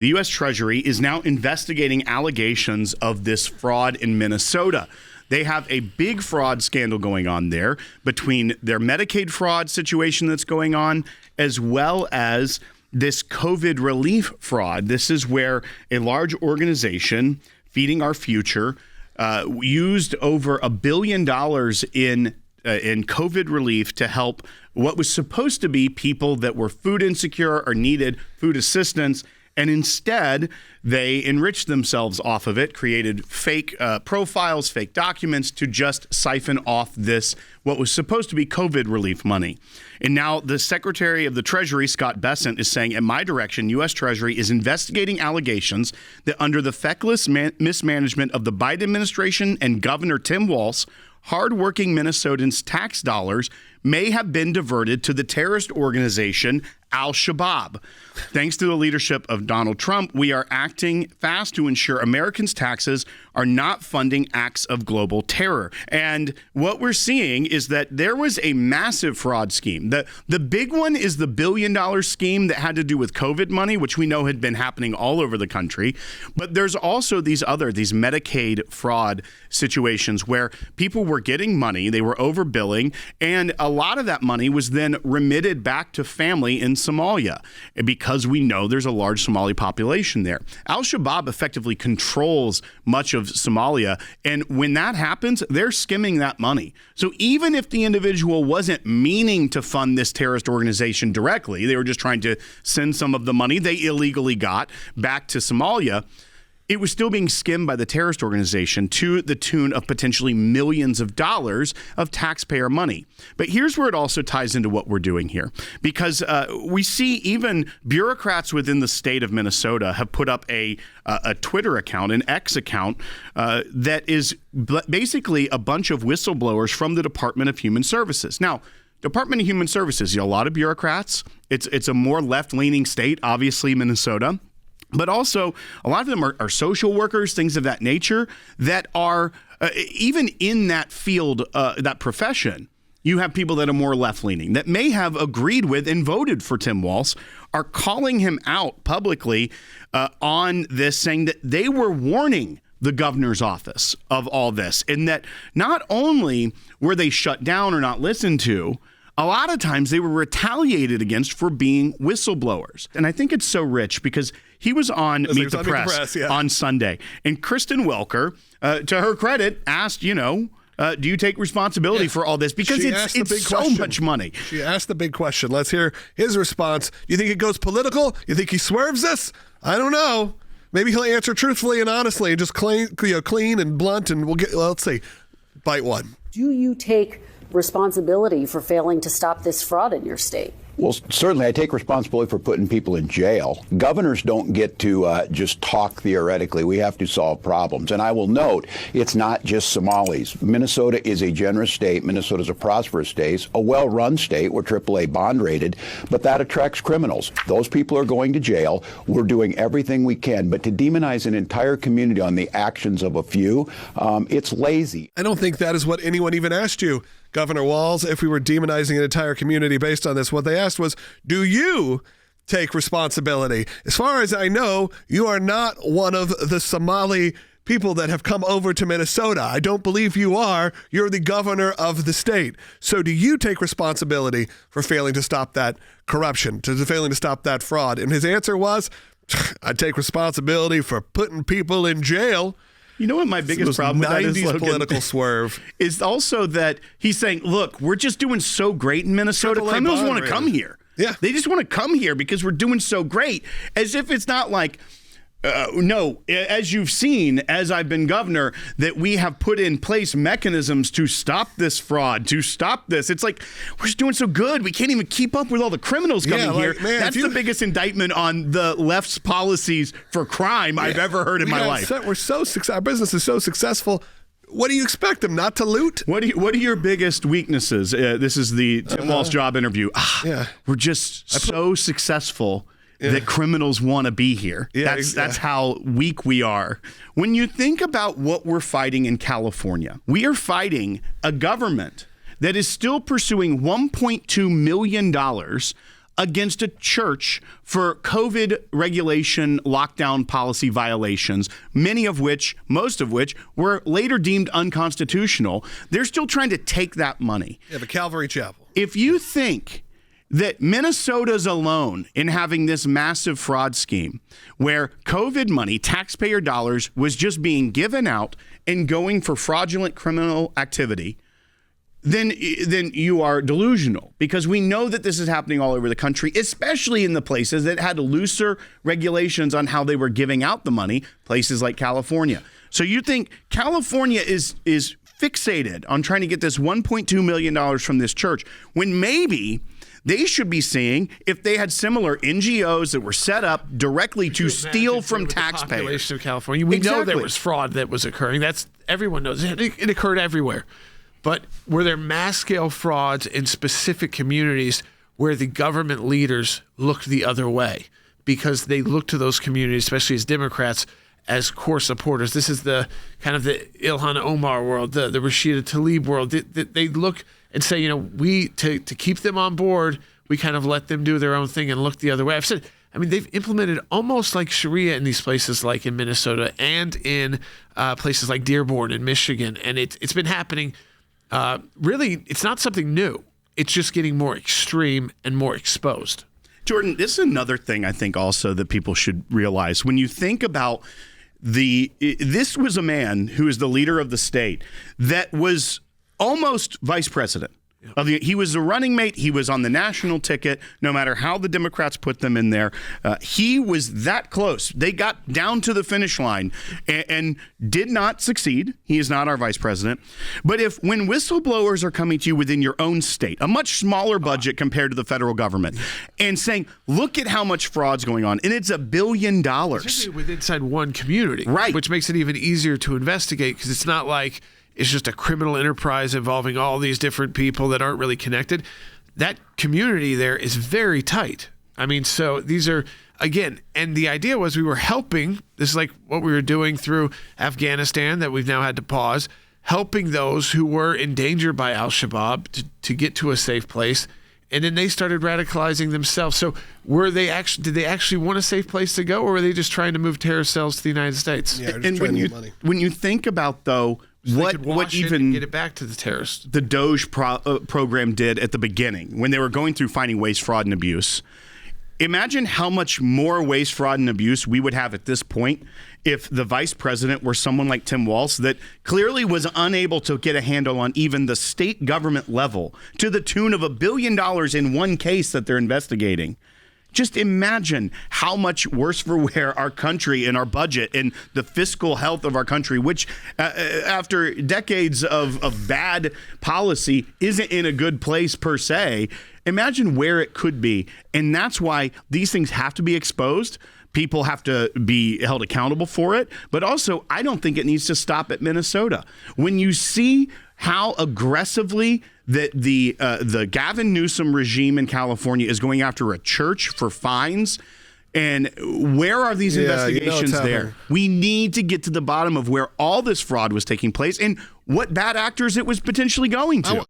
The U.S. Treasury is now investigating allegations of this fraud in Minnesota. They have a big fraud scandal going on there between their Medicaid fraud situation that's going on, as well as this COVID relief fraud. This is where a large organization, Feeding Our Future, used over $1 billion in COVID relief to help what was supposed to be people that were food insecure or needed food assistance. And instead, they enriched themselves off of it, created fake profiles, fake documents to just siphon off this, what was supposed to be COVID relief money. And now the Secretary of the Treasury, Scott Bessent, is saying, at my direction, U.S. Treasury is investigating allegations that under the feckless mismanagement of the Biden administration and Governor Tim Walz, hardworking Minnesotans' tax dollars may have been diverted to the terrorist organization Al-Shabaab. Thanks to the leadership of Donald Trump, we are acting fast to ensure Americans' taxes are not funding acts of global terror. And what we're seeing is that there was a massive fraud scheme. The big one is the $1 billion scheme that had to do with COVID money, which we know had been happening all over the country. But there's also these Medicaid fraud situations where people were getting money, they were overbilling, and a lot of that money was then remitted back to family in Somalia, because we know there's a large Somali population there. Al-Shabaab effectively controls much of Somalia, and when that happens, they're skimming that money. So even if the individual wasn't meaning to fund this terrorist organization directly, they were just trying to send some of the money they illegally got back to Somalia, it was still being skimmed by the terrorist organization to the tune of potentially millions of dollars of taxpayer money. But here's where it also ties into what we're doing here, because we see even bureaucrats within the state of Minnesota have put up a Twitter account, an X account, that is basically a bunch of whistleblowers from the Department of Human Services. Now, Department of Human Services, a lot of bureaucrats. It's a more left-leaning state, obviously, Minnesota. But also, a lot of them are social workers, things of that nature, that are, even in that field, that profession, you have people that are more left-leaning, that may have agreed with and voted for Tim Walz, are calling him out publicly on this, saying that they were warning the governor's office of all this, and that not only were they shut down or not listened to, a lot of times they were retaliated against for being whistleblowers. And I think it's so rich because he was on Meet the Press on Sunday. And Kristen Welker, to her credit, asked, do you take responsibility for all this? Because it's so much money. She asked the big question. Let's hear his response. You think it goes political? You think he swerves this? I don't know. Maybe he'll answer truthfully and honestly and just clean and blunt. And let's see. Bite one. Do you take responsibility for failing to stop this fraud in your state? Well, certainly I take responsibility for putting people in jail. Governors don't get to just talk theoretically. We have to solve problems. And I will note, it's not just Somalis. Minnesota is a generous state. Minnesota is a prosperous state, a well-run state. We're AAA bond rated, but that attracts criminals. Those people are going to jail. We're doing everything we can. But to demonize an entire community on the actions of a few, it's lazy. I don't think that is what anyone even asked you, Governor Walz, if we were demonizing an entire community based on this. What they asked was, do you take responsibility? As far as I know, you are not one of the Somali people that have come over to Minnesota. I don't believe you are. You're the governor of the state. So do you take responsibility for failing to stop that corruption, to failing to stop that fraud? And his answer was, I take responsibility for putting people in jail. You know what my biggest problem with that is, Logan, political swerve is also that he's saying, look, we're just doing so great in Minnesota. Criminals want to come here. Yeah. They just want to come here because we're doing so great, as if it's not like, no, as you've seen, as I've been governor, that we have put in place mechanisms to stop this fraud, to stop this. It's like, we're just doing so good. We can't even keep up with all the criminals coming here. Man, that's the biggest indictment on the left's policies for crime I've ever heard in my life. Our business is so successful. What do you expect them not to loot? What are your biggest weaknesses? This is the Tim Walz job interview. We're just so successful that criminals want to be here. That's how weak we are. When you think about what we're fighting in California, we are fighting a government that is still pursuing $1.2 million against a church for COVID regulation lockdown policy violations, most of which were later deemed unconstitutional. They're still trying to take that money. Yeah, the Calvary Chapel. If you think that Minnesota's alone in having this massive fraud scheme where COVID money, taxpayer dollars, was just being given out and going for fraudulent criminal activity, then you are delusional, because we know that this is happening all over the country, especially in the places that had looser regulations on how they were giving out the money, places like California. So you think California is fixated on trying to get this $1.2 million from this church, when maybe they should be seeing if they had similar NGOs that were set up directly to steal from taxpayers. The population of California, we know there was fraud that was occurring. Everyone knows it occurred everywhere. But were there mass-scale frauds in specific communities where the government leaders looked the other way because they looked to those communities, especially as Democrats, as core supporters? This is the kind of the Ilhan Omar world, the Rashida Tlaib world. They look and say, we to keep them on board, we kind of let them do their own thing and look the other way. I've said, they've implemented almost like Sharia in these places, like in Minnesota and in places like Dearborn in Michigan, and it's been happening. Really, it's not something new. It's just getting more extreme and more exposed. Jordan, this is another thing I think also that people should realize. When you think about this was a man who is the leader of the state that was almost vice president. He was the running mate. He was on the national ticket, no matter how the Democrats put them in there. He was that close. They got down to the finish line and did not succeed. He is not our vice president. But when whistleblowers are coming to you within your own state, a much smaller budget compared to the federal government, and saying, look at how much fraud's going on, and it's $1 billion. Especially inside one community. Right. Which makes it even easier to investigate, because it's not like it's just a criminal enterprise involving all these different people that aren't really connected. That community there is very tight. So these are, again, and the idea was we were helping, this is like what we were doing through Afghanistan that we've now had to pause, helping those who were endangered by al-Shabaab to get to a safe place. And then they started radicalizing themselves. So did they actually want a safe place to go, or were they just trying to move terrorist cells to the United States? Yeah, and when you think about, though, what even get it back to the terrorists, the Doge program did at the beginning when they were going through finding waste, fraud, and abuse. Imagine how much more waste, fraud, and abuse we would have at this point if the vice president were someone like Tim Walz that clearly was unable to get a handle on even the state government level to the tune of $1 billion in one case that they're investigating. Just imagine how much worse for wear our country and our budget and the fiscal health of our country, which after decades of bad policy isn't in a good place per se. Imagine where it could be. And that's why these things have to be exposed. People have to be held accountable for it. But also, I don't think it needs to stop at Minnesota. When you see how aggressively that the Gavin Newsom regime in California is going after a church for fines, and where are these investigations there? We need to get to the bottom of where all this fraud was taking place and what bad actors it was potentially going to.